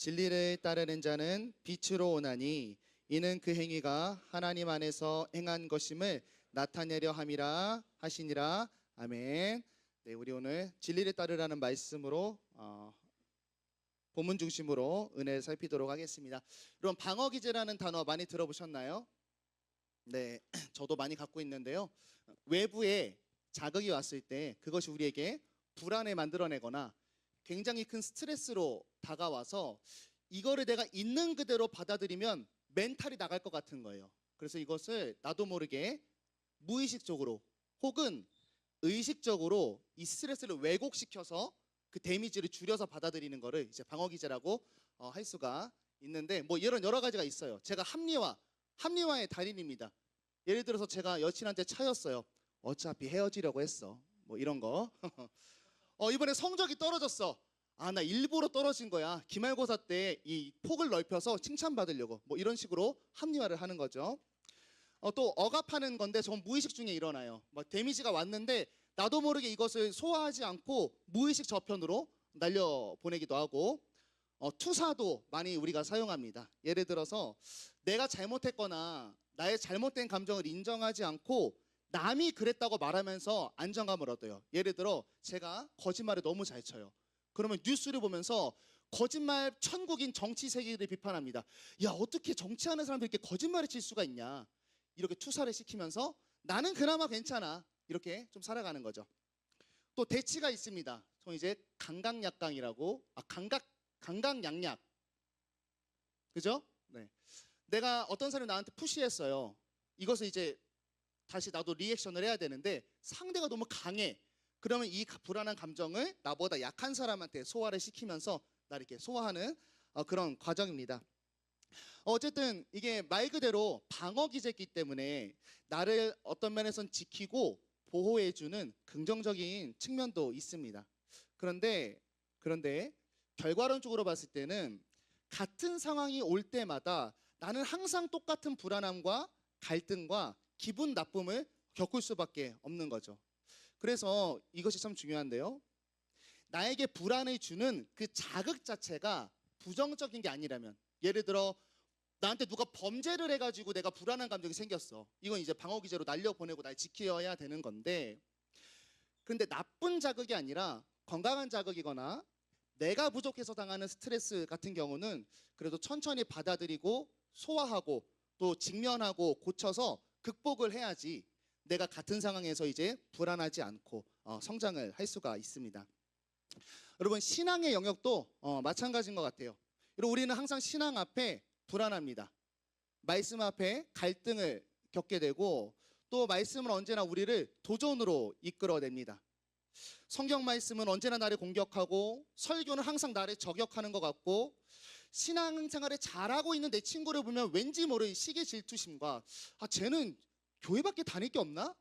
진리를 따르는 자는 빛으로 오나니 이는 그 행위가 하나님 안에서 행한 것임을 나타내려 함이라 하시니라. 아멘. 네, 우리 오늘 진리를 따르라는 말씀으로 본문 중심으로 은혜를 살피도록 하겠습니다. 여러분, 방어기제라는 단어 많이 들어보셨나요? 네, 저도 많이 갖고 있는데요. 외부에 자극이 왔을 때 그것이 우리에게 불안을 만들어내거나 굉장히 큰 스트레스로 다가와서 이거를 내가 있는 그대로 받아들이면 멘탈이 나갈 것 같은 거예요. 그래서 이것을 나도 모르게 무의식적으로 혹은 의식적으로 이 스트레스를 왜곡시켜서 그 데미지를 줄여서 받아들이는 거를 이제 방어기제라고 할 수가 있는데, 뭐 이런 여러 가지가 있어요. 제가 합리화의 달인입니다. 예를 들어서 제가 여친한테 차였어요. 어차피 헤어지려고 했어. 뭐 이런 거. 이번에 성적이 떨어졌어. 나 일부러 떨어진 거야. 기말고사 때 이 폭을 넓혀서 칭찬받으려고. 뭐 이런 식으로 합리화를 하는 거죠. 또 억압하는 건데 저건 무의식 중에 일어나요. 막 데미지가 왔는데 나도 모르게 이것을 소화하지 않고 무의식 저편으로 날려보내기도 하고, 투사도 많이 우리가 사용합니다. 예를 들어서 내가 잘못했거나 나의 잘못된 감정을 인정하지 않고 남이 그랬다고 말하면서 안정감을 얻어요. 예를 들어 제가 거짓말을 너무 잘 쳐요. 그러면 뉴스를 보면서 거짓말 천국인 정치 세계를 비판합니다. 야, 어떻게 정치하는 사람들이 이렇게 거짓말을 칠 수가 있냐. 이렇게 투사를 시키면서 나는 그나마 괜찮아. 이렇게 좀 살아가는 거죠. 또 대치가 있습니다. 저 이제 강강약강이라고, 강강약약. 그죠? 네. 내가 어떤 사람이 나한테 푸시했어요. 이것을 이제 다시 나도 리액션을 해야 되는데 상대가 너무 강해. 그러면 이 불안한 감정을 나보다 약한 사람한테 소화를 시키면서 나를 이렇게 소화하는 그런 과정입니다. 어쨌든 이게 말 그대로 방어기제이기 때문에 나를 어떤 면에선 지키고 보호해주는 긍정적인 측면도 있습니다. 그런데 결과론적으로 봤을 때는 같은 상황이 올 때마다 나는 항상 똑같은 불안함과 갈등과 기분 나쁨을 겪을 수밖에 없는 거죠. 그래서 이것이 참 중요한데요. 나에게 불안을 주는 그 자극 자체가 부정적인 게 아니라면, 예를 들어 나한테 누가 범죄를 해가지고 내가 불안한 감정이 생겼어. 이건 이제 방어기제로 날려보내고 날 지켜야 되는 건데, 그런데 나쁜 자극이 아니라 건강한 자극이거나 내가 부족해서 당하는 스트레스 같은 경우는 그래도 천천히 받아들이고 소화하고 또 직면하고 고쳐서 극복을 해야지 내가 같은 상황에서 이제 불안하지 않고 성장을 할 수가 있습니다. 여러분, 신앙의 영역도 마찬가지인 것 같아요. 여러분, 우리는 항상 신앙 앞에 불안합니다. 말씀 앞에 갈등을 겪게 되고 또 말씀은 언제나 우리를 도전으로 이끌어냅니다. 성경 말씀은 언제나 나를 공격하고 설교는 항상 나를 저격하는 것 같고, 신앙생활을 잘하고 있는 내 친구를 보면 왠지 모를 시기 질투심과 쟤는 교회밖에 다닐 게 없나?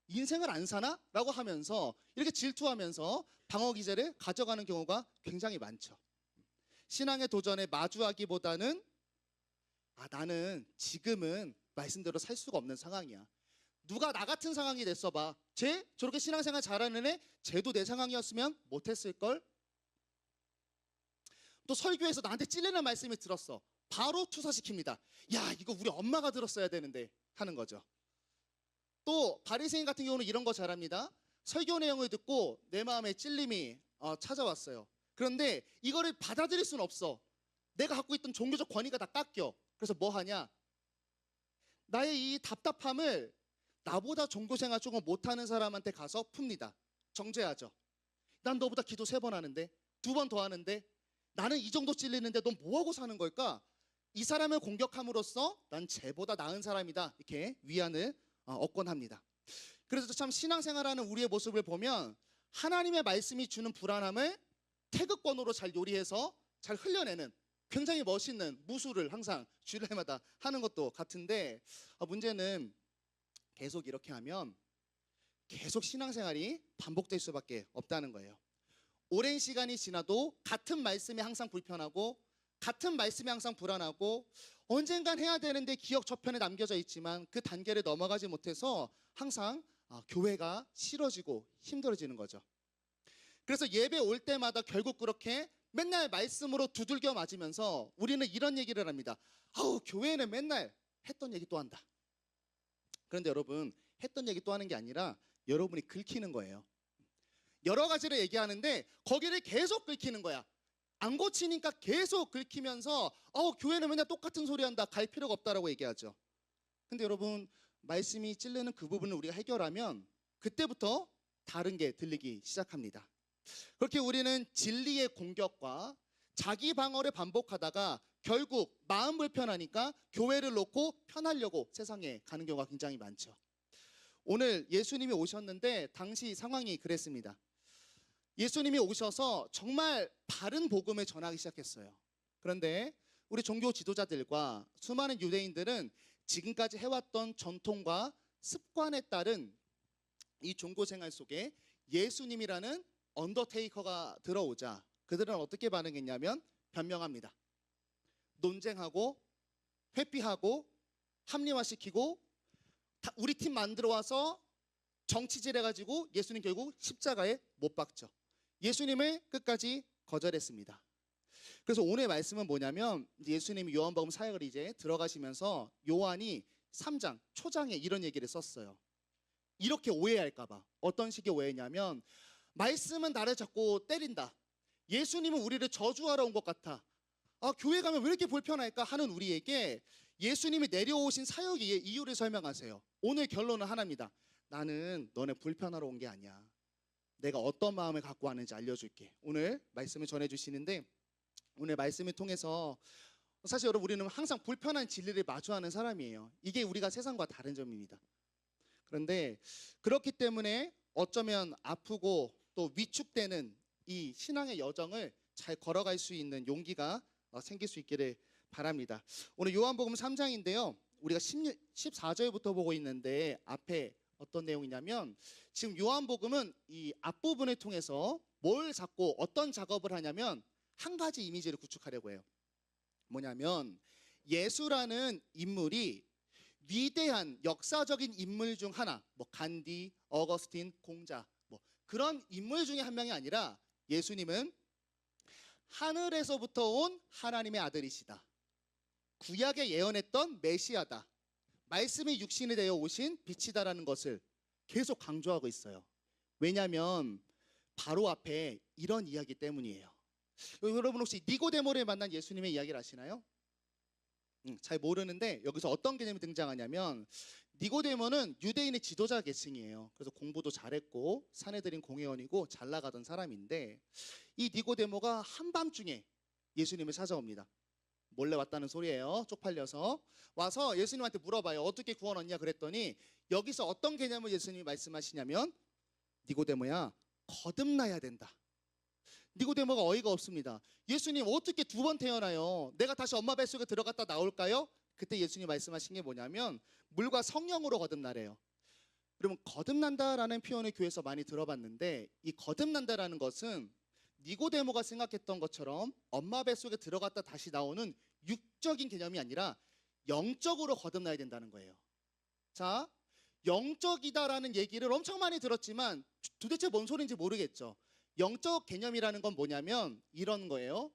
인생을 안 사나? 라고 하면서 이렇게 질투하면서 방어기제를 가져가는 경우가 굉장히 많죠. 신앙의 도전에 마주하기보다는 나는 지금은 말씀대로 살 수가 없는 상황이야. 누가 나 같은 상황이 됐어 봐. 쟤 저렇게 신앙생활 잘하는 애, 쟤도 내 상황이었으면 못했을걸? 또 설교에서 나한테 찔리는 말씀을 들었어. 바로 투사시킵니다. 야, 이거 우리 엄마가 들었어야 되는데 하는 거죠. 또 바리새인 같은 경우는 이런 거 잘합니다. 설교 내용을 듣고 내 마음에 찔림이 찾아왔어요. 그런데 이거를 받아들일 수는 없어. 내가 갖고 있던 종교적 권위가 다 깎여. 그래서 뭐 하냐? 나의 이 답답함을 나보다 종교생활 조금 못하는 사람한테 가서 풉니다. 정죄하죠. 난 너보다 기도 3번 하는데, 2번 더 하는데, 나는 이 정도 찔리는데 넌 뭐하고 사는 걸까? 이 사람을 공격함으로써 난 쟤보다 나은 사람이다. 이렇게 위안을 얻곤 합니다. 그래서 참 신앙생활하는 우리의 모습을 보면 하나님의 말씀이 주는 불안함을 태극권으로 잘 요리해서 잘 흘려내는 굉장히 멋있는 무술을 항상 주일날마다 하는 것도 같은데, 문제는 계속 이렇게 하면 계속 신앙생활이 반복될 수밖에 없다는 거예요. 오랜 시간이 지나도 같은 말씀이 항상 불편하고 같은 말씀이 항상 불안하고 언젠간 해야 되는데 기억 저편에 남겨져 있지만 그 단계를 넘어가지 못해서 항상 교회가 싫어지고 힘들어지는 거죠. 그래서 예배 올 때마다 결국 그렇게 맨날 말씀으로 두들겨 맞으면서 우리는 이런 얘기를 합니다. 아우, 교회는 맨날 했던 얘기 또 한다. 그런데 여러분, 했던 얘기 또 하는 게 아니라 여러분이 긁히는 거예요. 여러 가지를 얘기하는데 거기를 계속 긁히는 거야. 안 고치니까 계속 긁히면서 교회는 맨날 똑같은 소리 한다, 갈 필요가 없다라고 얘기하죠. 근데 여러분, 말씀이 찔르는 그 부분을 우리가 해결하면 그때부터 다른 게 들리기 시작합니다. 그렇게 우리는 진리의 공격과 자기 방어를 반복하다가 결국 마음 불편하니까 교회를 놓고 편하려고 세상에 가는 경우가 굉장히 많죠. 오늘 예수님이 오셨는데 당시 상황이 그랬습니다. 예수님이 오셔서 정말 바른 복음을 전하기 시작했어요. 그런데 우리 종교 지도자들과 수많은 유대인들은 지금까지 해왔던 전통과 습관에 따른 이 종교 생활 속에 예수님이라는 언더테이커가 들어오자 그들은 어떻게 반응했냐면 변명합니다. 논쟁하고 회피하고 합리화시키고 우리 팀 만들어 와서 정치질 해가지고 예수님 결국 십자가에 못 박죠. 예수님을 끝까지 거절했습니다. 그래서 오늘 말씀은 뭐냐면 예수님이 요한복음 사역을 이제 들어가시면서 요한이 3장 초장에 이런 얘기를 썼어요. 이렇게 오해할까봐. 어떤 식의 오해냐면 말씀은 나를 자꾸 때린다. 예수님은 우리를 저주하러 온 것 같아. 교회 가면 왜 이렇게 불편할까 하는 우리에게 예수님이 내려오신 사역의 이유를 설명하세요. 오늘 결론은 하나입니다. 나는 너네 불편하러 온 게 아니야. 내가 어떤 마음을 갖고 왔는지 알려줄게. 오늘 말씀을 전해주시는데 오늘 말씀을 통해서 사실 여러분 우리는 항상 불편한 진리를 마주하는 사람이에요. 이게 우리가 세상과 다른 점입니다. 그런데 그렇기 때문에 어쩌면 아프고 또 위축되는 이 신앙의 여정을 잘 걸어갈 수 있는 용기가 생길 수 있기를 바랍니다. 오늘 요한복음 3장인데요. 우리가 14절부터 보고 있는데 앞에 어떤 내용이냐면 지금 요한복음은 이 앞부분을 통해서 뭘 잡고 어떤 작업을 하냐면 한 가지 이미지를 구축하려고 해요. 뭐냐면 예수라는 인물이 위대한 역사적인 인물 중 하나, 뭐 간디, 어거스틴, 공자, 뭐 그런 인물 중에 한 명이 아니라 예수님은 하늘에서부터 온 하나님의 아들이시다. 구약에 예언했던 메시아다. 말씀이 육신이 되어 오신 빛이다라는 것을 계속 강조하고 있어요. 왜냐하면 바로 앞에 이런 이야기 때문이에요. 여러분 혹시 니고데모를 만난 예수님의 이야기를 아시나요? 잘 모르는데 여기서 어떤 개념이 등장하냐면 니고데모는 유대인의 지도자 계층이에요. 그래서 공부도 잘했고 사내들인 공회원이고 잘 나가던 사람인데 이 니고데모가 한밤중에 예수님을 찾아옵니다. 몰래 왔다는 소리예요. 쪽팔려서 와서 예수님한테 물어봐요. 어떻게 구원 얻냐 그랬더니 여기서 어떤 개념을 예수님이 말씀하시냐면 니고데모야, 거듭나야 된다. 니고데모가 어이가 없습니다. 예수님 어떻게 두 번 태어나요? 내가 다시 엄마 뱃속에 들어갔다 나올까요? 그때 예수님 말씀하신 게 뭐냐면 물과 성령으로 거듭나래요. 그러면 거듭난다라는 표현을 교회에서 많이 들어봤는데 이 거듭난다라는 것은 니고데모가 생각했던 것처럼 엄마 뱃속에 들어갔다 다시 나오는 육적인 개념이 아니라 영적으로 거듭나야 된다는 거예요. 자, 영적이다라는 얘기를 엄청 많이 들었지만 도대체 뭔 소리인지 모르겠죠. 영적 개념이라는 건 뭐냐면 이런 거예요.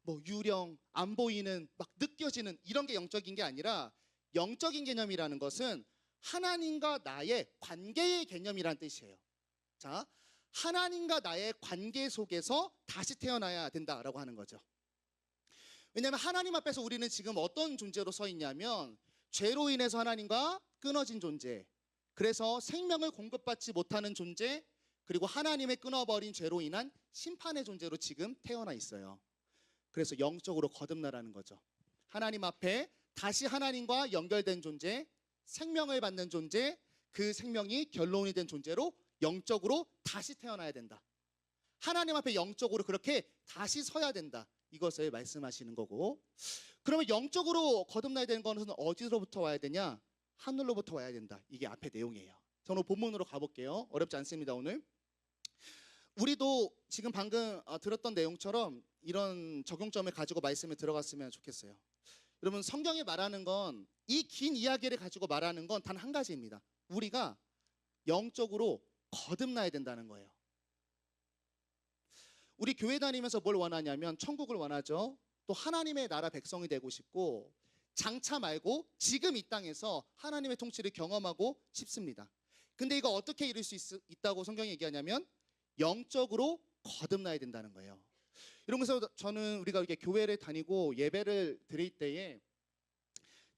뭐 유령, 안 보이는, 막 느껴지는 이런 게 영적인 게 아니라 영적인 개념이라는 것은 하나님과 나의 관계의 개념이라는 뜻이에요. 자, 하나님과 나의 관계 속에서 다시 태어나야 된다라고 하는 거죠. 왜냐하면 하나님 앞에서 우리는 지금 어떤 존재로 서 있냐면 죄로 인해서 하나님과 끊어진 존재, 그래서 생명을 공급받지 못하는 존재, 그리고 하나님의 끊어버린 죄로 인한 심판의 존재로 지금 태어나 있어요. 그래서 영적으로 거듭나라는 거죠. 하나님 앞에 다시 하나님과 연결된 존재, 생명을 받는 존재, 그 생명이 결론이 된 존재로 영적으로 다시 태어나야 된다. 하나님 앞에 영적으로 그렇게 다시 서야 된다. 이것을 말씀하시는 거고, 그러면 영적으로 거듭나야 되는 것은 어디로부터 와야 되냐? 하늘로부터 와야 된다. 이게 앞에 내용이에요. 저는 본문으로 가볼게요. 어렵지 않습니다. 오늘 우리도 지금 방금 들었던 내용처럼 이런 적용점을 가지고 말씀에 들어갔으면 좋겠어요. 여러분, 성경이 말하는 건, 이 긴 이야기를 가지고 말하는 건 단 한 가지입니다. 우리가 영적으로 거듭나야 된다는 거예요. 우리 교회 다니면서 뭘 원하냐면 천국을 원하죠. 또 하나님의 나라 백성이 되고 싶고, 장차 말고 지금 이 땅에서 하나님의 통치를 경험하고 싶습니다. 근데 이거 어떻게 이룰 수 있다고 성경이 얘기하냐면 영적으로 거듭나야 된다는 거예요. 이러면서 저는 우리가 이렇게 교회를 다니고 예배를 드릴 때에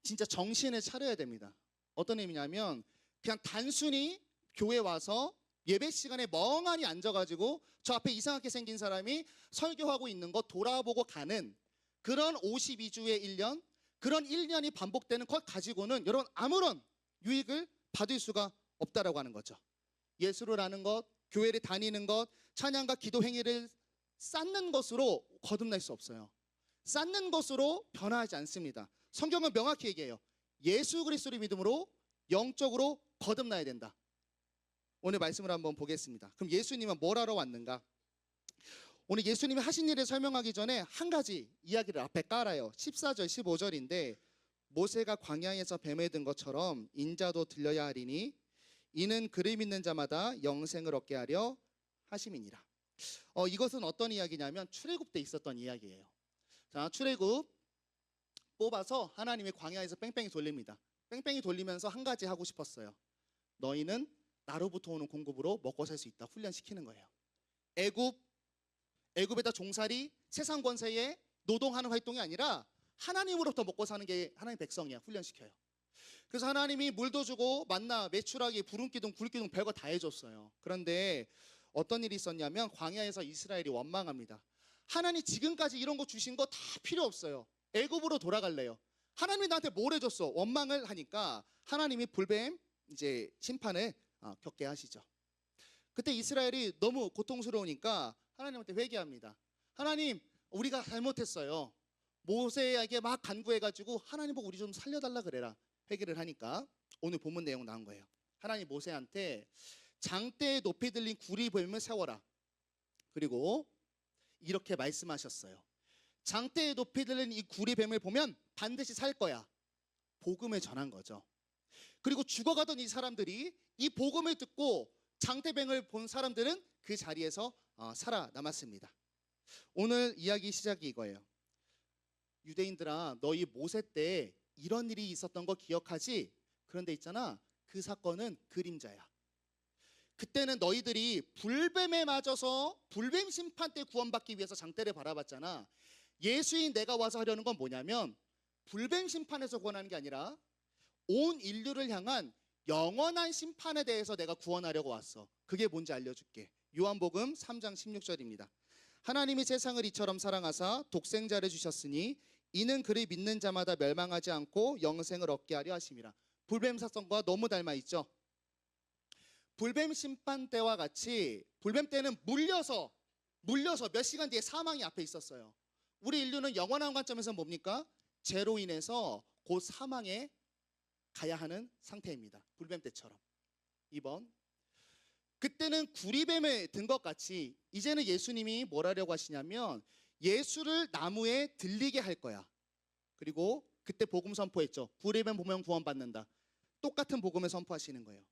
진짜 정신을 차려야 됩니다. 어떤 의미냐면 그냥 단순히 교회 와서 예배 시간에 멍하니 앉아가지고 저 앞에 이상하게 생긴 사람이 설교하고 있는 거 돌아보고 가는 그런 52주의 1년, 그런 1년이 반복되는 것 가지고는 여러분 아무런 유익을 받을 수가 없다라고 하는 거죠. 예수를 아는 것, 교회를 다니는 것, 찬양과 기도 행위를 쌓는 것으로 거듭날 수 없어요. 쌓는 것으로 변화하지 않습니다. 성경은 명확히 얘기해요. 예수 그리스도를 믿음으로 영적으로 거듭나야 된다. 오늘 말씀을 한번 보겠습니다. 그럼 예수님은 뭘 하러 왔는가? 오늘 예수님이 하신 일을 설명하기 전에 한 가지 이야기를 앞에 깔아요. 14절 15절인데 모세가 광야에서 뱀에 든 것처럼 인자도 들려야 하리니 이는 그를 믿는 자마다 영생을 얻게 하려 하심이니라. 이것은 어떤 이야기냐면 출애굽 때 있었던 이야기예요. 자, 출애굽 뽑아서 하나님이 광야에서 뺑뺑이 돌립니다. 뺑뺑이 돌리면서 한 가지 하고 싶었어요. 너희는 나로부터 오는 공급으로 먹고 살 수 있다. 훈련시키는 거예요. 애굽에다 종살이 세상 권세에 노동하는 활동이 아니라 하나님으로부터 먹고 사는 게 하나님의 백성이야. 훈련시켜요. 그래서 하나님이 물도 주고 만나, 메추라기, 부름기둥, 굴기둥 별거 다 해줬어요. 그런데 어떤 일이 있었냐면 광야에서 이스라엘이 원망합니다. 하나님 지금까지 이런 거 주신 거 다 필요 없어요. 애굽으로 돌아갈래요. 하나님이 나한테 뭘 해줬어? 원망을 하니까 하나님이 불뱀 이제 심판을 겪게 하시죠. 그때 이스라엘이 너무 고통스러우니까 하나님한테 회개합니다. 하나님, 우리가 잘못했어요. 모세에게 막 간구해가지고 하나님 보고 우리 좀 살려달라 그래라. 회개를 하니까 오늘 본문 내용 나온 거예요. 하나님 모세한테 장대에 높이 들린 구리뱀을 세워라. 그리고 이렇게 말씀하셨어요. 장대에 높이 들린 이 구리뱀을 보면 반드시 살 거야. 복음을 전한 거죠. 그리고 죽어가던 이 사람들이 이 복음을 듣고 장대뱀을 본 사람들은 그 자리에서 살아남았습니다. 오늘 이야기 시작이 이거예요. 유대인들아, 너희 모세 때 이런 일이 있었던 거 기억하지? 그런데 있잖아, 그 사건은 그림자야. 그때는 너희들이 불뱀에 맞아서 불뱀 심판 때 구원받기 위해서 장대를 바라봤잖아. 예수인 내가 와서 하려는 건 뭐냐면 불뱀 심판에서 구원하는 게 아니라 온 인류를 향한 영원한 심판에 대해서 내가 구원하려고 왔어. 그게 뭔지 알려줄게. 요한복음 3장 16절입니다. 하나님이 세상을 이처럼 사랑하사 독생자를 주셨으니 이는 그를 믿는 자마다 멸망하지 않고 영생을 얻게 하려 하심이라. 불뱀 사건과 너무 닮아 있죠. 불뱀 심판 때와 같이 불뱀 때는 물려서 몇 시간 뒤에 사망이 앞에 있었어요. 우리 인류는 영원한 관점에서 뭡니까? 죄로 인해서 곧 사망에 가야 하는 상태입니다. 불뱀 때처럼. 2번, 그때는 구리뱀을 든 것 같이 이제는 예수님이 뭘 하려고 하시냐면 예수를 나무에 들리게 할 거야. 그리고 그때 복음 선포했죠. 구리뱀 보면 구원받는다. 똑같은 복음을 선포하시는 거예요.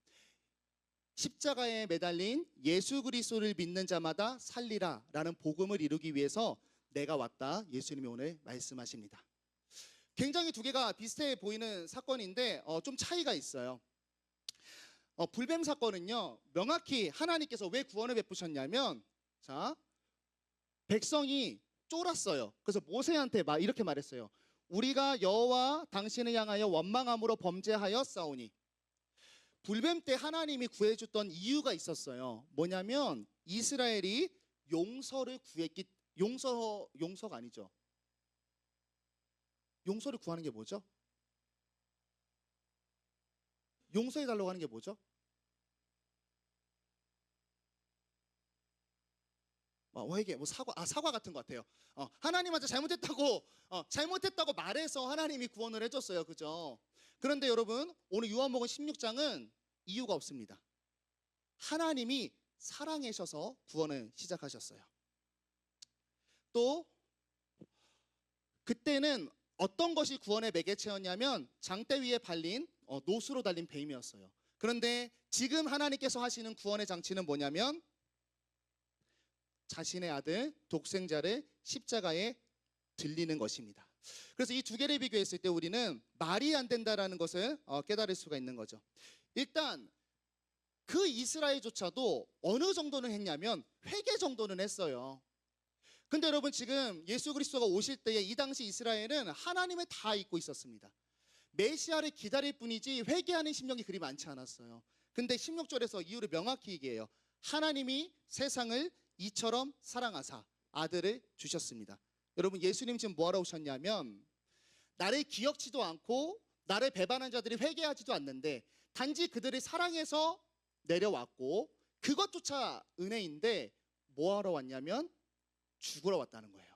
십자가에 매달린 예수 그리스도를 믿는 자마다 살리라 라는 복음을 이루기 위해서 내가 왔다. 예수님이 오늘 말씀하십니다. 굉장히 두 개가 비슷해 보이는 사건인데 좀 차이가 있어요. 불뱀 사건은요, 명확히 하나님께서 왜 구원을 베푸셨냐면, 자, 백성이 쫄았어요. 그래서 모세한테 이렇게 말했어요. 우리가 여호와 당신을 향하여 원망함으로 범죄하여 싸우니. 불뱀 때 하나님이 구해줬던 이유가 있었어요. 뭐냐면 이스라엘이 용서를 구했기, 용서가 아니죠. 용서를 구하는 게 뭐죠? 용서해달라고 하는 게 뭐죠? 회개, 사과 같은 것 같아요. 하나님한테 잘못했다고 말해서 하나님이 구원을 해줬어요. 그죠? 그런데 여러분, 오늘 요한복음 16장은 이유가 없습니다. 하나님이 사랑하셔서 구원을 시작하셨어요. 또 그때는 어떤 것이 구원의 매개체였냐면 장대 위에 발린 노수로 달린 뱀이었어요. 그런데 지금 하나님께서 하시는 구원의 장치는 뭐냐면 자신의 아들 독생자를 십자가에 들리는 것입니다. 그래서 이 두 개를 비교했을 때 우리는 말이 안 된다라는 것을 깨달을 수가 있는 거죠. 일단 그 이스라엘조차도 어느 정도는 했냐면 회개 정도는 했어요. 근데 여러분 지금 예수 그리스도가 오실 때에 이 당시 이스라엘은 하나님을 다 잊고 있었습니다. 메시아를 기다릴 뿐이지 회개하는 심령이 그리 많지 않았어요. 근데 16절에서 이유를 명확히 얘기해요. 하나님이 세상을 이처럼 사랑하사 아들을 주셨습니다. 여러분 예수님 지금 뭐하러 오셨냐면 나를 기억지도 않고 나를 배반한 자들이 회개하지도 않는데 단지 그들을 사랑해서 내려왔고 그것조차 은혜인데 뭐하러 왔냐면 죽으러 왔다는 거예요.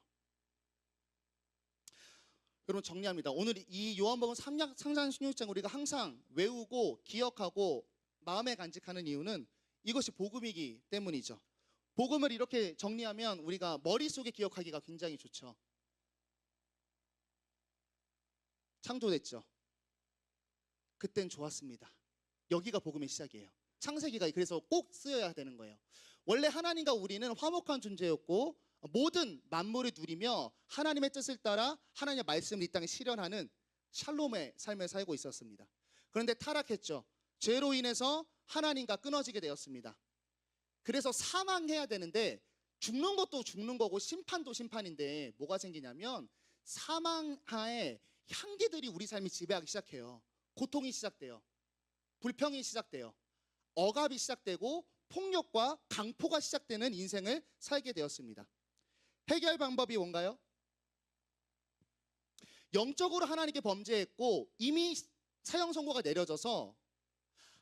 여러분 정리합니다. 오늘 이 요한복음 3장 16장 우리가 항상 외우고 기억하고 마음에 간직하는 이유는 이것이 복음이기 때문이죠. 복음을 이렇게 정리하면 우리가 머릿속에 기억하기가 굉장히 좋죠. 창조됐죠. 그땐 좋았습니다. 여기가 복음의 시작이에요. 창세기가 그래서 꼭 쓰여야 되는 거예요. 원래 하나님과 우리는 화목한 존재였고 모든 만물을 누리며 하나님의 뜻을 따라 하나님의 말씀을 이 땅에 실현하는 샬롬의 삶을 살고 있었습니다. 그런데 타락했죠. 죄로 인해서 하나님과 끊어지게 되었습니다. 그래서 사망해야 되는데 죽는 것도 죽는 거고 심판도 심판인데 뭐가 생기냐면 사망하에 향기들이 우리 삶이 지배하기 시작해요. 고통이 시작돼요. 불평이 시작돼요. 억압이 시작되고 폭력과 강포가 시작되는 인생을 살게 되었습니다. 해결 방법이 뭔가요? 영적으로 하나님께 범죄했고 이미 사형 선고가 내려져서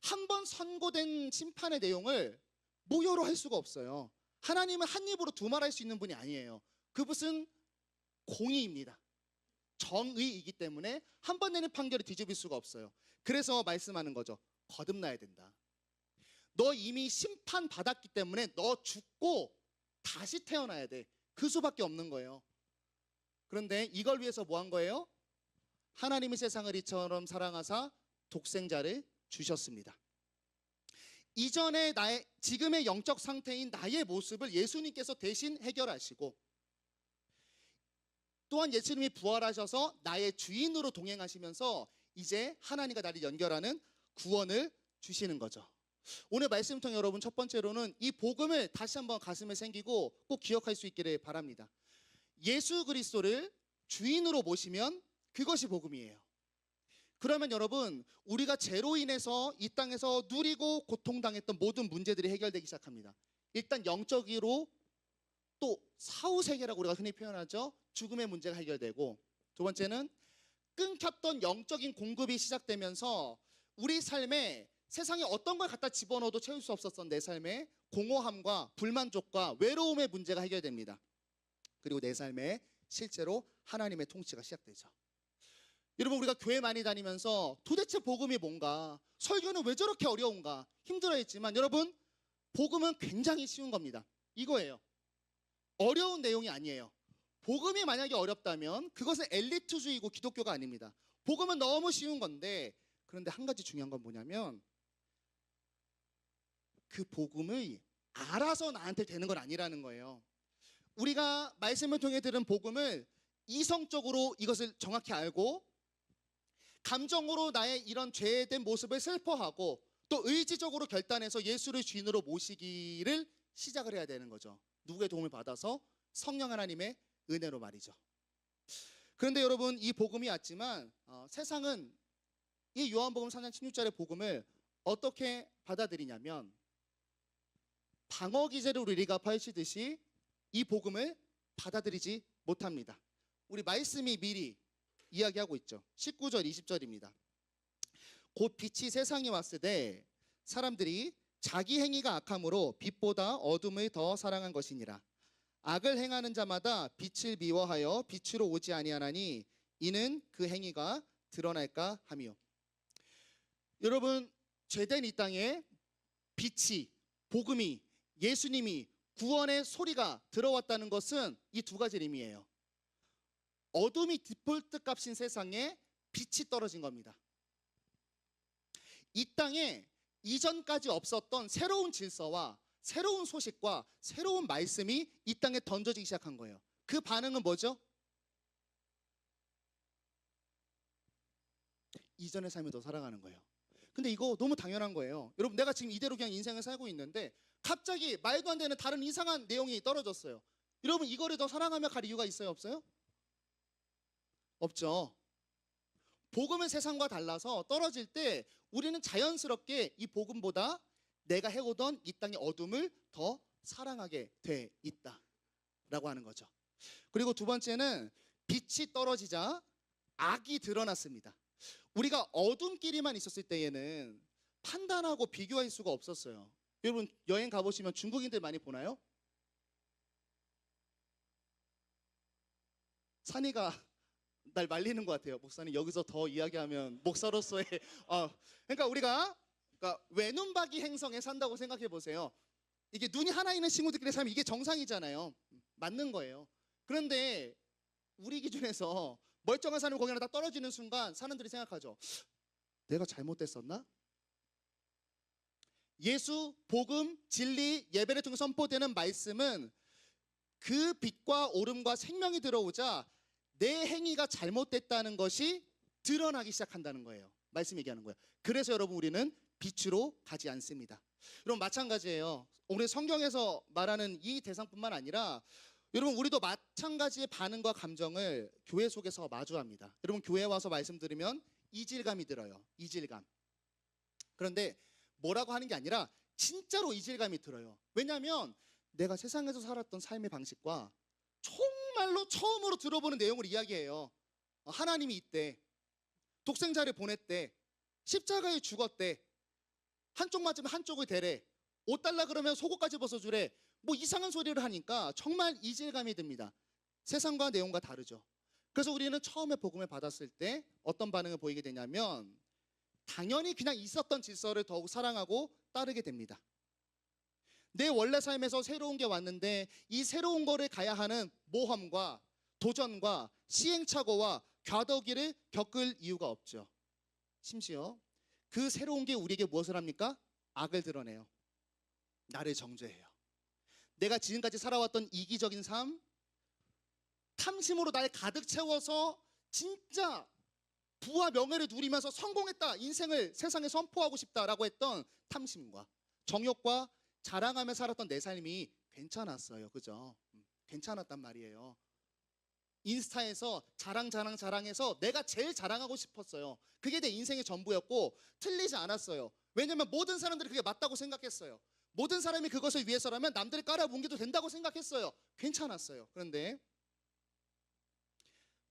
한 번 선고된 심판의 내용을 무효로 할 수가 없어요. 하나님은 한 입으로 두 말 할 수 있는 분이 아니에요. 그것은 공의입니다. 정의이기 때문에 한 번 내는 판결을 뒤집을 수가 없어요. 그래서 말씀하는 거죠. 거듭나야 된다. 너 이미 심판받았기 때문에 너 죽고 다시 태어나야 돼. 그 수밖에 없는 거예요. 그런데 이걸 위해서 뭐 한 거예요? 하나님이 세상을 이처럼 사랑하사 독생자를 주셨습니다. 이전에 지금의 영적 상태인 나의 모습을 예수님께서 대신 해결하시고 또한 예수님이 부활하셔서 나의 주인으로 동행하시면서 이제 하나님과 나를 연결하는 구원을 주시는 거죠. 오늘 말씀 통해 여러분 첫 번째로는 이 복음을 다시 한번 가슴에 새기고 꼭 기억할 수 있기를 바랍니다. 예수 그리스도를 주인으로 모시면 그것이 복음이에요. 그러면 여러분 우리가 죄로 인해서 이 땅에서 누리고 고통당했던 모든 문제들이 해결되기 시작합니다. 일단 영적으로 또 사후세계라고 우리가 흔히 표현하죠. 죽음의 문제가 해결되고 두 번째는 끊겼던 영적인 공급이 시작되면서 우리 삶에 세상에 어떤 걸 갖다 집어넣어도 채울 수 없었던 내 삶에 공허함과 불만족과 외로움의 문제가 해결됩니다. 그리고 내 삶에 실제로 하나님의 통치가 시작되죠. 여러분 우리가 교회 많이 다니면서 도대체 복음이 뭔가, 설교는 왜 저렇게 어려운가 힘들어했지만 여러분 복음은 굉장히 쉬운 겁니다. 이거예요. 어려운 내용이 아니에요. 복음이 만약에 어렵다면 그것은 엘리트주의고 기독교가 아닙니다. 복음은 너무 쉬운 건데 그런데 한 가지 중요한 건 뭐냐면 그 복음을 알아서 나한테 되는 건 아니라는 거예요. 우리가 말씀을 통해 들은 복음을 이성적으로 이것을 정확히 알고 감정으로 나의 이런 죄된 모습을 슬퍼하고 또 의지적으로 결단해서 예수를 주인으로 모시기를 시작을 해야 되는 거죠. 누구의 도움을 받아서? 성령 하나님의 은혜로 말이죠. 그런데 여러분 이 복음이 왔지만 세상은 이 요한복음 4장 16절의 복음을 어떻게 받아들이냐면 방어기제를 우리가 펼치듯이 이 복음을 받아들이지 못합니다. 우리 말씀이 미리 이야기하고 있죠. 19절 20절입니다. 곧 빛이 세상에 왔을 때 사람들이 자기 행위가 악함으로 빛보다 어둠을 더 사랑한 것이니라. 악을 행하는 자마다 빛을 미워하여 빛으로 오지 아니하나니 이는 그 행위가 드러날까 하며. 여러분 죄된 이 땅에 빛이, 복음이, 예수님이, 구원의 소리가 들어왔다는 것은 이 두 가지 의미예요. 어둠이 디폴트 값인 세상에 빛이 떨어진 겁니다. 이 땅에 이전까지 없었던 새로운 질서와 새로운 소식과 새로운 말씀이 이 땅에 던져지기 시작한 거예요. 그 반응은 뭐죠? 이전의 삶을 더 살아가는 거예요. 근데 이거 너무 당연한 거예요. 여러분, 내가 지금 이대로 그냥 인생을 살고 있는데 갑자기 말도 안 되는 다른 이상한 내용이 떨어졌어요. 여러분, 이거를 더 사랑하며 갈 이유가 있어요, 없어요? 없죠. 복음은 세상과 달라서 떨어질 때 우리는 자연스럽게 이 복음보다 내가 해오던 이 땅의 어둠을 더 사랑하게 돼 있다라고 하는 거죠. 그리고 두 번째는 빛이 떨어지자 악이 드러났습니다. 우리가 어둠끼리만 있었을 때에는 판단하고 비교할 수가 없었어요. 여러분, 여행 가보시면 중국인들 많이 보나요? 산이가 날 말리는 것 같아요. 목사님, 여기서 더 이야기하면 목사로서의 그러니까 우리가 외눈박이 행성에 산다고 생각해 보세요. 이게 눈이 하나 있는 친구들끼리 살면 이게 정상이잖아요. 맞는 거예요. 그런데 우리 기준에서 멀쩡한 사람이 거기 하나 딱 떨어지는 순간 사람들이 생각하죠. 내가 잘못됐었나? 예수, 복음, 진리, 예배를 통해 선포되는 말씀은 그 빛과 오름과 생명이 들어오자 내 행위가 잘못됐다는 것이 드러나기 시작한다는 거예요. 말씀 얘기하는 거예요. 그래서 여러분, 우리는 빛으로 가지 않습니다. 여러분, 마찬가지예요. 오늘 성경에서 말하는 이 대상뿐만 아니라 여러분, 우리도 마찬가지의 반응과 감정을 교회 속에서 마주합니다. 여러분, 교회 와서 말씀 들으면 이질감이 들어요. 이질감. 그런데 뭐라고 하는 게 아니라 진짜로 이질감이 들어요. 왜냐하면 내가 세상에서 살았던 삶의 방식과 정말로 처음으로 들어보는 내용을 이야기해요. 하나님이 있대, 독생자를 보냈대, 십자가에 죽었대, 한쪽 맞으면 한쪽을 대래, 옷 달라 그러면 속옷까지 벗어주래, 뭐 이상한 소리를 하니까 정말 이질감이 듭니다. 세상과 내용과 다르죠. 그래서 우리는 처음에 복음을 받았을 때 어떤 반응을 보이게 되냐면 당연히 그냥 있었던 질서를 더욱 사랑하고 따르게 됩니다. 내 원래 삶에서 새로운 게 왔는데 이 새로운 거를 가야 하는 모험과 도전과 시행착오와 과도기를 겪을 이유가 없죠. 심지어 그 새로운 게 우리에게 무엇을 합니까? 악을 드러내요. 나를 정죄해요. 내가 지금까지 살아왔던 이기적인 삶, 탐심으로 날 가득 채워서 진짜 부와 명예를 누리면서 성공했다, 인생을 세상에 선포하고 싶다라고 했던 탐심과 정욕과 자랑하며 살았던 내 삶이 괜찮았어요. 그죠? 괜찮았단 말이에요. 인스타에서 자랑해서 내가 제일 자랑하고 싶었어요. 그게 내 인생의 전부였고 틀리지 않았어요. 왜냐면 모든 사람들이 그게 맞다고 생각했어요. 모든 사람이 그것을 위해서라면 남들을 깔아뭉개도 된다고 생각했어요. 괜찮았어요. 그런데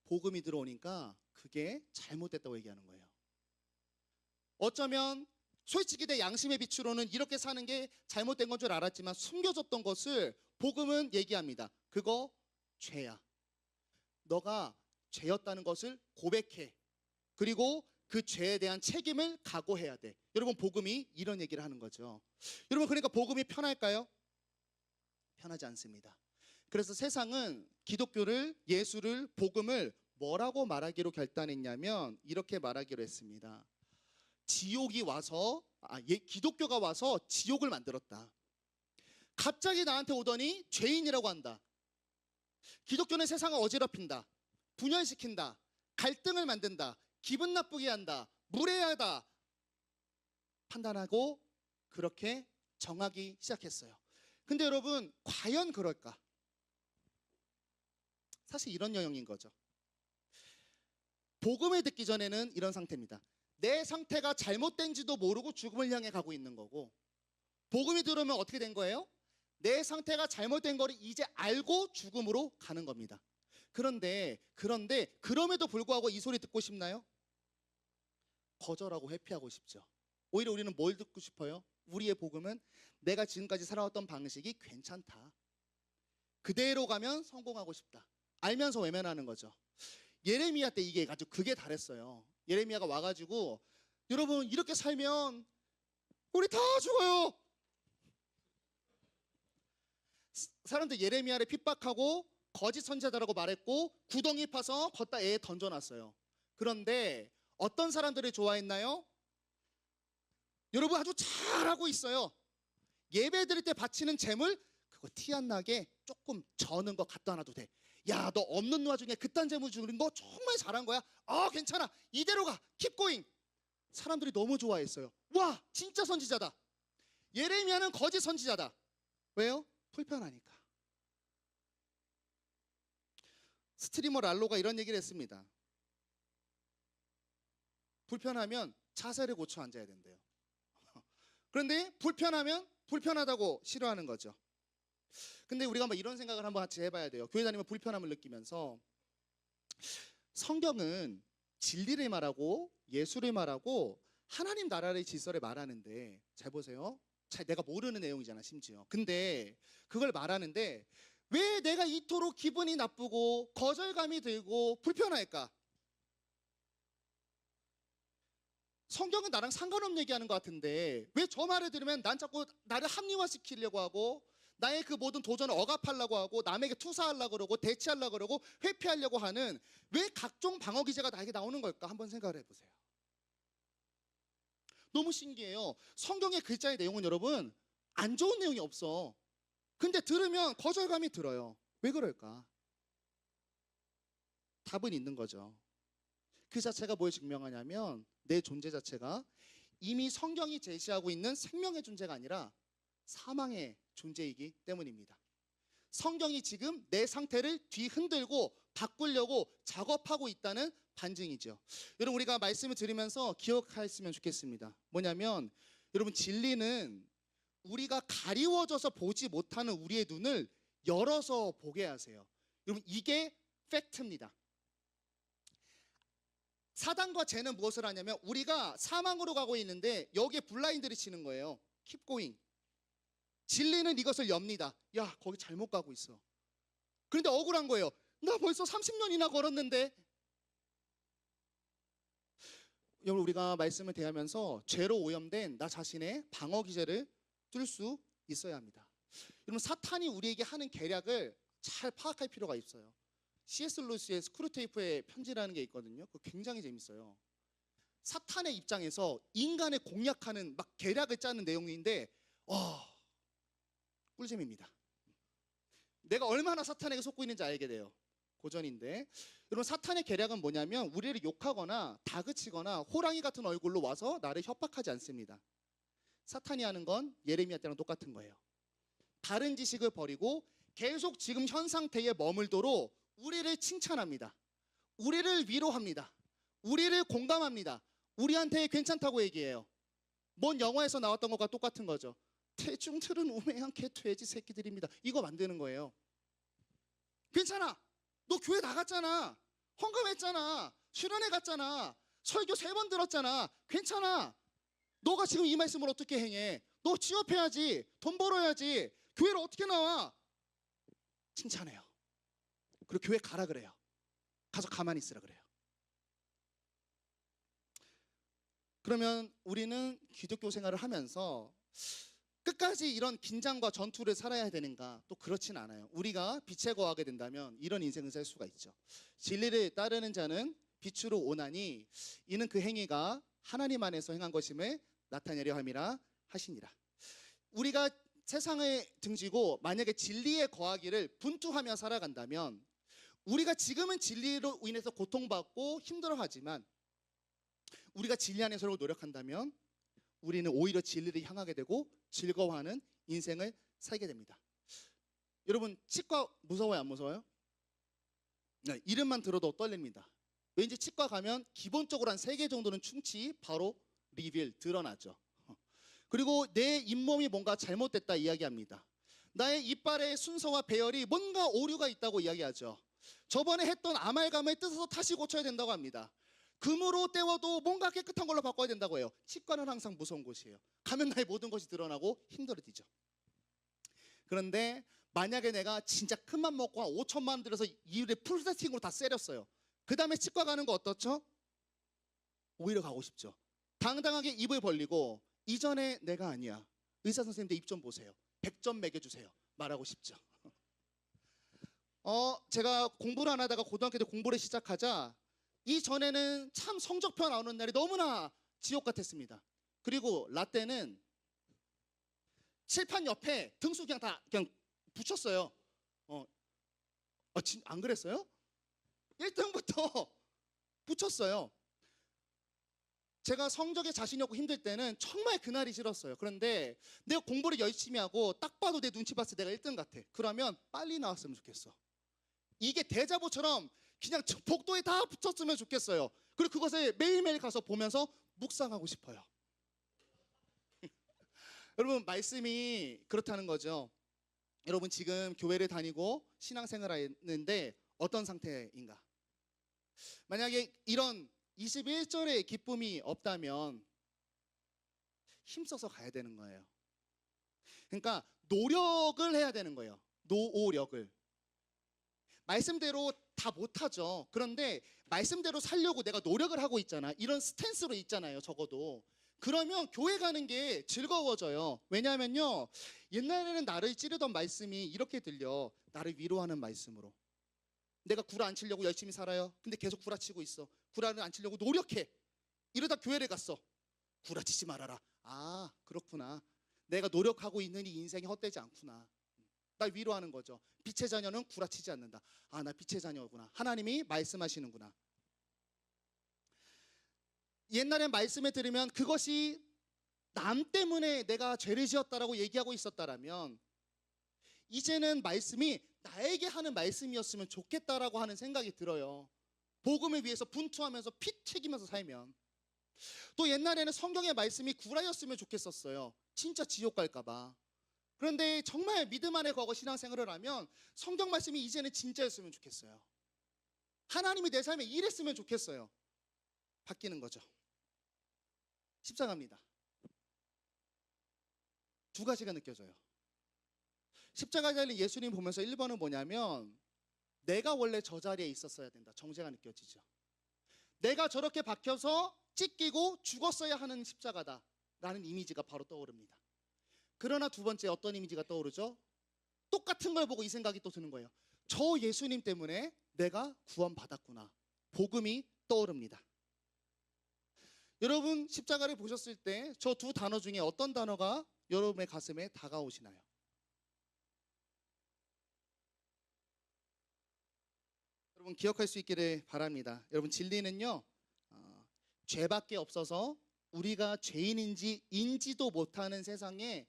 복음이 들어오니까 그게 잘못됐다고 얘기하는 거예요. 어쩌면 솔직히 내 양심의 빛으로는 이렇게 사는 게 잘못된 건 줄 알았지만 숨겨졌던 것을 복음은 얘기합니다. 그거 죄야. 너가 죄였다는 것을 고백해. 그리고 그 죄에 대한 책임을 각오해야 돼. 여러분, 복음이 이런 얘기를 하는 거죠. 여러분, 그러니까 복음이 편할까요? 편하지 않습니다. 그래서 세상은 기독교를, 예수를, 복음을 뭐라고 말하기로 결단했냐면 이렇게 말하기로 했습니다. 지옥이 와서 기독교가 와서 지옥을 만들었다. 갑자기 나한테 오더니 죄인이라고 한다. 기독교는 세상을 어지럽힌다, 분열시킨다, 갈등을 만든다, 기분 나쁘게 한다, 무례하다 판단하고 그렇게 정하기 시작했어요. 근데 여러분, 과연 그럴까? 사실 이런 영역인 거죠. 복음을 듣기 전에는 이런 상태입니다. 내 상태가 잘못된지도 모르고 죽음을 향해 가고 있는 거고, 복음이 들어오면 어떻게 된 거예요? 내 상태가 잘못된 거를 이제 알고 죽음으로 가는 겁니다. 그런데 그럼에도 불구하고 이 소리 듣고 싶나요? 거절하고 회피하고 싶죠. 오히려 우리는 뭘 듣고 싶어요? 우리의 복음은 내가 지금까지 살아왔던 방식이 괜찮다, 그대로 가면 성공하고 싶다, 알면서 외면하는 거죠. 예레미야 때 이게 아주 극에 달했어요. 예레미야가 와가지고 여러분, 이렇게 살면 우리 다 죽어요. 사람들 예레미야를 핍박하고 거짓 선지자라고 말했고 구덩이 파서 걷다 애에 던져놨어요. 그런데 어떤 사람들을 좋아했나요? 여러분, 아주 잘하고 있어요. 예배 드릴 때 바치는 재물 그거 티 안 나게 조금 저는 거 갖다 놔도 돼. 야, 너 없는 와중에 그딴 재물 주는 거 정말 잘한 거야. 괜찮아. 이대로 가. 킵 고잉. 사람들이 너무 좋아했어요. 와, 진짜 선지자다. 예레미야는 거짓 선지자다. 왜요? 불편하니까. 스트리머 랄로가 이런 얘기를 했습니다. 불편하면 자세를 고쳐 앉아야 된대요. 그런데 불편하면 불편하다고 싫어하는 거죠. 근데 우리가 한번 이런 생각을 한번 같이 해봐야 돼요. 교회 다니면 불편함을 느끼면서 성경은 진리를 말하고 예수를 말하고 하나님 나라의 질서를 말하는데 잘 보세요. 잘 내가 모르는 내용이잖아 심지어. 근데 그걸 말하는데 왜 내가 이토록 기분이 나쁘고 거절감이 들고 불편할까? 성경은 나랑 상관없는 얘기하는 것 같은데 왜 저 말을 들으면 난 자꾸 나를 합리화시키려고 하고 나의 그 모든 도전을 억압하려고 하고 남에게 투사하려고 그러고 대치하려고 그러고 회피하려고 하는 왜 각종 방어 기제가 나에게 나오는 걸까? 한번 생각을 해보세요. 너무 신기해요. 성경의 글자의 내용은 여러분 안 좋은 내용이 없어. 근데 들으면 거절감이 들어요. 왜 그럴까? 답은 있는 거죠. 그 자체가 뭘 증명하냐면 내 존재 자체가 이미 성경이 제시하고 있는 생명의 존재가 아니라 사망의 존재이기 때문입니다. 성경이 지금 내 상태를 뒤흔들고 바꾸려고 작업하고 있다는 반증이죠. 여러분 우리가 말씀을 들으면서 기억하셨으면 좋겠습니다. 뭐냐면 여러분 진리는 우리가 가리워져서 보지 못하는 우리의 눈을 열어서 보게 하세요. 여러분 이게 팩트입니다. 사단과 죄는 무엇을 하냐면 우리가 사망으로 가고 있는데 여기에 블라인드를 치는 거예요. Keep going. 진리는 이것을 엽니다. 야, 거기 잘못 가고 있어. 그런데 억울한 거예요. 나 벌써 30년이나 걸었는데. 여러분 우리가 말씀을 대하면서 죄로 오염된 나 자신의 방어 기제를 뚫을 수 있어야 합니다. 여러분 사탄이 우리에게 하는 계략을 잘 파악할 필요가 있어요. C.S. 루이스의 스크루테이프의 편지라는 게 있거든요. 그거 굉장히 재밌어요. 사탄의 입장에서 인간을 공략하는 막 계략을 짜는 내용인데 꿀잼입니다. 내가 얼마나 사탄에게 속고 있는지 알게 돼요. 고전인데 여러분 사탄의 계략은 뭐냐면 우리를 욕하거나 다그치거나 호랑이 같은 얼굴로 와서 나를 협박하지 않습니다. 사탄이 하는 건 예레미야 때랑 똑같은 거예요. 바른 지식을 버리고 계속 지금 현 상태에 머물도록 우리를 칭찬합니다. 우리를 위로합니다. 우리를 공감합니다. 우리한테 괜찮다고 얘기해요. 뭔 영화에서 나왔던 것과 똑같은 거죠. 대충 틀은 우매한 개돼지 새끼들입니다. 이거 만드는 거예요. 괜찮아. 너 교회 나갔잖아. 헌금했잖아. 수련회 갔잖아. 설교 3번 들었잖아. 괜찮아. 너가 지금 이 말씀을 어떻게 행해? 너 취업해야지. 돈 벌어야지. 교회를 어떻게 나와? 칭찬해요. 그리고 교회 가라 그래요. 가서 가만히 있으라 그래요. 그러면 우리는 기독교 생활을 하면서 끝까지 이런 긴장과 전투를 살아야 되는가? 또 그렇진 않아요. 우리가 빛에 거하게 된다면 이런 인생을 살 수가 있죠. 진리를 따르는 자는 빛으로 오나니 이는 그 행위가 하나님 안에서 행한 것임을 나타내려 함이라 하시니라. 우리가 세상에 등지고 만약에 진리에 거하기를 분투하며 살아간다면 우리가 지금은 진리로 인해서 고통받고 힘들어하지만 우리가 진리 안에서 노력한다면 우리는 오히려 진리를 향하게 되고 즐거워하는 인생을 살게 됩니다. 여러분 치과 무서워요 안 무서워요? 네, 이름만 들어도 떨립니다. 왠지 치과 가면 기본적으로 한 3개 정도는 충치 바로 리빌 드러나죠. 그리고 내 잇몸이 뭔가 잘못됐다 이야기합니다. 나의 이빨의 순서와 배열이 뭔가 오류가 있다고 이야기하죠. 저번에 했던 아말감을 뜯어서 다시 고쳐야 된다고 합니다. 금으로 떼워도 뭔가 깨끗한 걸로 바꿔야 된다고 해요. 치과는 항상 무서운 곳이에요. 가면 나의 모든 것이 드러나고 힘들어지죠. 그런데 만약에 내가 진짜 큰 맘 먹고 한 5천만 원 들여서 이를 풀세팅으로 다 세렸어요. 그 다음에 치과 가는 거 어떻죠? 오히려 가고 싶죠. 당당하게 입을 벌리고 이전에 내가 아니야. 의사 선생님들 입 좀 보세요. 100점 매겨주세요. 말하고 싶죠. 제가 공부를 안 하다가 고등학교 때 공부를 시작하자 이전에는 참 성적표 나오는 날이 너무나 지옥 같았습니다. 그리고 라떼는 칠판 옆에 등수 그냥 다 그냥 붙였어요. 안 그랬어요? 1등부터 붙였어요. 제가 성적에 자신이 없고 힘들 때는 정말 그날이 싫었어요. 그런데 내가 공부를 열심히 하고 딱 봐도 내 눈치 봤을 때 내가 1등 같아. 그러면 빨리 나왔으면 좋겠어. 이게 대자보처럼 그냥 복도에 다 붙였으면 좋겠어요. 그리고 그것을 매일매일 가서 보면서 묵상하고 싶어요. 여러분, 말씀이 그렇다는 거죠. 여러분, 지금 교회를 다니고 신앙생활을 하는데 어떤 상태인가? 만약에 이런 21절의 기쁨이 없다면 힘써서 가야 되는 거예요. 그러니까 노력을 해야 되는 거예요. 노력을. 말씀대로 다 못하죠. 그런데 말씀대로 살려고 내가 노력을 하고 있잖아. 이런 스탠스로 있잖아요. 적어도. 그러면 교회 가는 게 즐거워져요. 왜냐하면요, 옛날에는 나를 찌르던 말씀이 이렇게 들려. 나를 위로하는 말씀으로. 내가 구라 안 치려고 열심히 살아요. 근데 계속 구라치고 있어. 구라를 안 치려고 노력해. 이러다 교회를 갔어. 구라치지 말아라. 아, 그렇구나. 내가 노력하고 있는 이 인생이 헛되지 않구나. 날 위로하는 거죠. 빛의 자녀는 구라치지 않는다. 아, 나 빛의 자녀구나. 하나님이 말씀하시는구나. 옛날에 말씀을 들으면 그것이 남 때문에 내가 죄를 지었다라고 얘기하고 있었다라면 이제는 말씀이 나에게 하는 말씀이었으면 좋겠다라고 하는 생각이 들어요. 복음을 위해서 분투하면서 피 튀기면서 살면. 또 옛날에는 성경의 말씀이 구라였으면 좋겠었어요. 진짜 지옥 갈까 봐. 그런데 정말 믿음 안에 거고 신앙생활을 하면 성경 말씀이 이제는 진짜였으면 좋겠어요. 하나님이 내 삶에 일했으면 좋겠어요. 바뀌는 거죠. 십자가입니다. 두 가지가 느껴져요. 십자가에 달린 예수님 보면서 1번은 뭐냐면 내가 원래 저 자리에 있었어야 된다. 정죄가 느껴지죠. 내가 저렇게 박혀서 찢기고 죽었어야 하는 십자가다 라는 이미지가 바로 떠오릅니다. 그러나 두 번째 어떤 이미지가 떠오르죠? 똑같은 걸 보고 이 생각이 또 드는 거예요. 저 예수님 때문에 내가 구원받았구나. 복음이 떠오릅니다. 여러분, 십자가를 보셨을 때 저 두 단어 중에 어떤 단어가 여러분의 가슴에 다가오시나요? 여러분, 기억할 수 있기를 바랍니다. 여러분, 진리는요, 죄밖에 없어서 우리가 죄인인지 인지도 못하는 세상에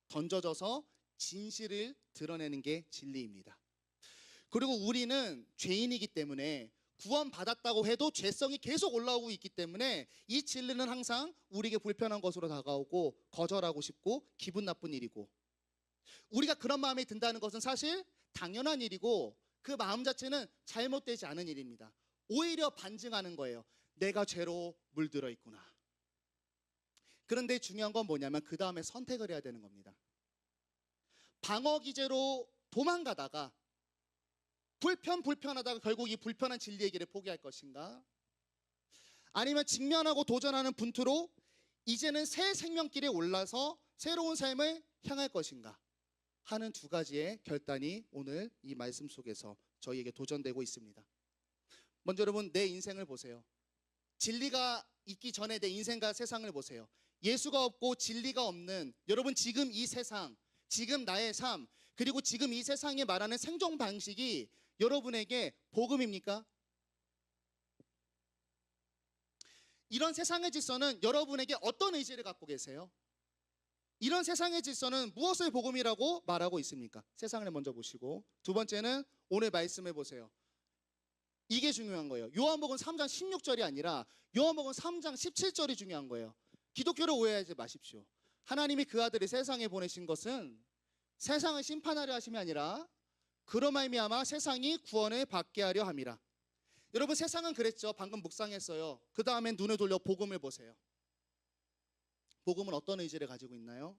던져져서 진실을 드러내는 게 진리입니다. 그리고 우리는 죄인이기 때문에 구원받았다고 해도 죄성이 계속 올라오고 있기 때문에 이 진리는 항상 우리에게 불편한 것으로 다가오고 거절하고 싶고 기분 나쁜 일이고, 우리가 그런 마음이 든다는 것은 사실 당연한 일이고 그 마음 자체는 잘못되지 않은 일입니다. 오히려 반증하는 거예요. 내가 죄로 물들어 있구나. 그런데 중요한 건 뭐냐면 그 다음에 선택을 해야 되는 겁니다. 방어 기제로 도망가다가 불편하다가 결국 이 불편한 진리의 길을 포기할 것인가? 아니면 직면하고 도전하는 분투로 이제는 새 생명길에 올라서 새로운 삶을 향할 것인가 하는 두 가지의 결단이 오늘 이 말씀 속에서 저희에게 도전되고 있습니다. 먼저 여러분, 내 인생을 보세요. 진리가 있기 전에 내 인생과 세상을 보세요. 예수가 없고 진리가 없는 여러분, 지금 이 세상, 지금 나의 삶, 그리고 지금 이 세상이 말하는 생존 방식이 여러분에게 복음입니까? 이런 세상의 질서는 여러분에게 어떤 의지를 갖고 계세요? 이런 세상의 질서는 무엇을 복음이라고 말하고 있습니까? 세상을 먼저 보시고, 두 번째는 오늘 말씀을 보세요. 이게 중요한 거예요. 요한복음 3장 16절이 아니라 요한복음 3장 17절이 중요한 거예요. 기독교를 오해하지 마십시오. 하나님이 그 아들을 세상에 보내신 것은 세상을 심판하려 하심이 아니라 그로 말미암아 세상이 구원을 받게 하려 함이라. 여러분, 세상은 그랬죠. 방금 묵상했어요. 그 다음에 눈을 돌려 복음을 보세요. 복음은 어떤 의지를 가지고 있나요?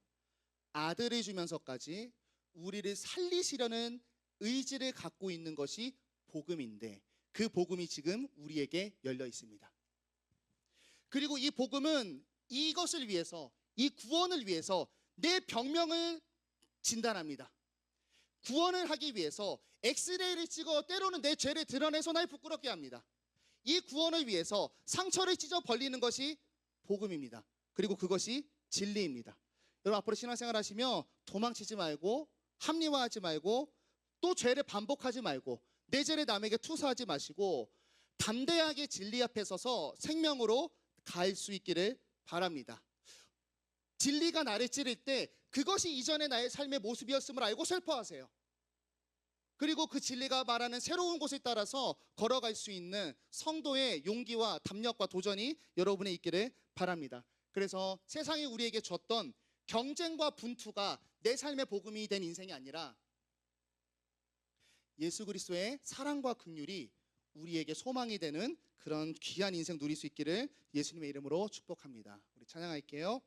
아들을 주면서까지 우리를 살리시려는 의지를 갖고 있는 것이 복음인데, 그 복음이 지금 우리에게 열려 있습니다. 그리고 이 복음은 이것을 위해서, 이 구원을 위해서 내 병명을 진단합니다. 구원을 하기 위해서 엑스레이를 찍어 때로는 내 죄를 드러내서 날 부끄럽게 합니다. 이 구원을 위해서 상처를 찢어 벌리는 것이 복음입니다. 그리고 그것이 진리입니다. 여러분 앞으로 신앙생활 하시며 도망치지 말고 합리화하지 말고 또 죄를 반복하지 말고 내 죄를 남에게 투사하지 마시고 담대하게 진리 앞에 서서 생명으로 갈 수 있기를 바랍니다. 진리가 나를 찌를 때 그것이 이전의 나의 삶의 모습이었음을 알고 슬퍼하세요. 그리고 그 진리가 말하는 새로운 곳에 따라서 걸어갈 수 있는 성도의 용기와 담력과 도전이 여러분의 있기를 바랍니다. 그래서 세상이 우리에게 줬던 경쟁과 분투가 내 삶의 복음이 된 인생이 아니라 예수 그리스도의 사랑과 긍휼이 우리에게 소망이 되는 그런 귀한 인생 누릴 수 있기를 예수님의 이름으로 축복합니다. 우리 찬양할게요.